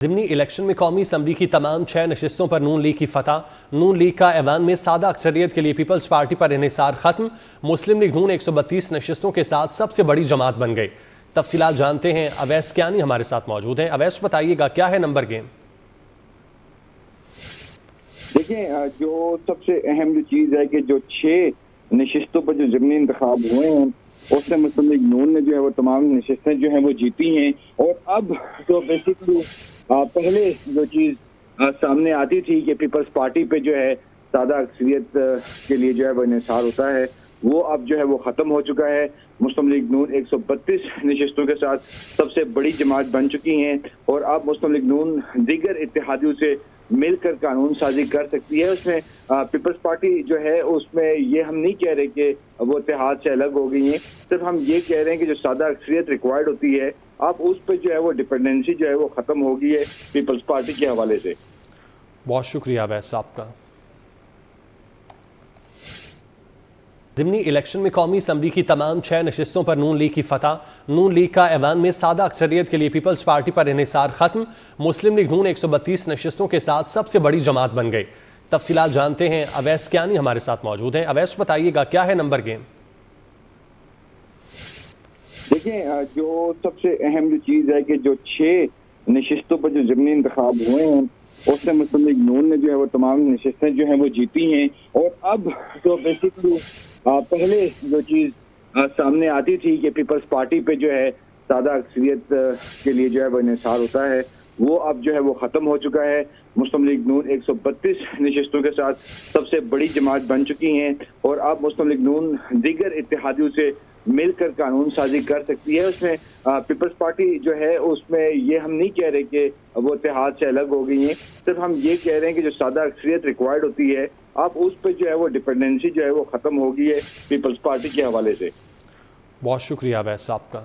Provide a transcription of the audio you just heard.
ضمنی الیکشن میں قومی اسمبلی کی تمام 6 نشستوں پر نون لیگ کی فتح۔ نون لیگ کا ایوان میں سادہ اکثریت کے لیے پیپلز پارٹی پر انحصار ختم۔ مسلم لیگ نون 132 نشستوں کے ساتھ سب سے بڑی جماعت بن گئی۔ تفصیلات جانتے ہیں، اویس کیانی ہمارے ساتھ موجود ہیں۔ اویس بتائیے گا کیا ہے نمبر گیم؟ دیکھیں، جو سب سے اہم جو چیز ہے کہ جو 6 نشستوں پر جو ضمنی انتخاب ہوئے ہیں اس میں مسلم لیگ نون نے جو ہے وہ تمام نشستیں جو ہیں وہ جیتی ہیں، اور اب جو بیسیکلی پہلے جو چیز سامنے آتی تھی کہ پیپلز پارٹی پہ جو ہے سادہ اکثریت کے لیے جو ہے وہ انحصار ہوتا ہے، وہ اب جو ہے وہ ختم ہو چکا ہے۔ مسلم لیگ نون 132 نشستوں کے ساتھ سب سے بڑی جماعت بن چکی ہیں، اور اب مسلم لیگ نون دیگر اتحادیوں سے مل کر قانون سازی کر سکتی ہے۔ اس میں پیپلز پارٹی جو ہے اس میں یہ ہم نہیں کہہ رہے کہ وہ اتحاد سے الگ ہو گئی ہیں، صرف ہم یہ کہہ رہے ہیں کہ جو سادہ اکثریت ریکوائرڈ ہوتی ہے اب اس پہ جو ہے وہ ڈیپینڈنسی جو ہے وہ ختم ہو گئی ہے پیپلز پارٹی کے حوالے سے۔ بہت شکریہ اویس آپ کا۔ ضمنی الیکشن میں قومی اسمبلی کی تمام 6 نشستوں پر نون لیگ کی فتح۔ نون لیگ کا ایوان میں سادہ اکثریت کے لیے پیپلز پارٹی پر انحصار ختم۔ مسلم لیگ نون 132 نشستوں کے ساتھ سب سے بڑی جماعت بن گئی۔ تفصیلات جانتے ہیں، اویس کیانی ہمارے ساتھ موجود ہیں۔ اویس بتائیے گا کیا ہے نمبر گیم؟ دیکھیں، جو سب سے اہم جو چیز ہے کہ جو 6 نشستوں پر جو ضمنی انتخاب ہوئے ہیں اس میں مسلم لیگ نون نے جو ہے وہ تمام نشستیں جو ہیں وہ جیتی ہیں، اور اب جو بیسیکلی پہلے جو چیز سامنے آتی تھی کہ پیپلز پارٹی پہ جو ہے سادہ اکثریت کے لیے جو ہے وہ انحصار ہوتا ہے، وہ اب جو ہے وہ ختم ہو چکا ہے۔ مسلم لیگ نون 132 نشستوں کے ساتھ سب سے بڑی جماعت بن چکی ہیں، اور اب مسلم لیگ نون دیگر اتحادیوں سے مل کر قانون سازی کر سکتی ہے۔ اس میں پیپلز پارٹی جو ہے اس میں یہ ہم نہیں کہہ رہے کہ وہ اتحاد سے الگ ہو گئی ہیں، صرف ہم یہ کہہ رہے ہیں کہ جو سادہ اکثریت ریکوائرڈ ہوتی ہے اب اس پہ جو ہے وہ ڈیپینڈنسی جو ہے وہ ختم ہو گئی ہے پیپلز پارٹی کے حوالے سے۔ بہت شکریہ اویس آپ کا۔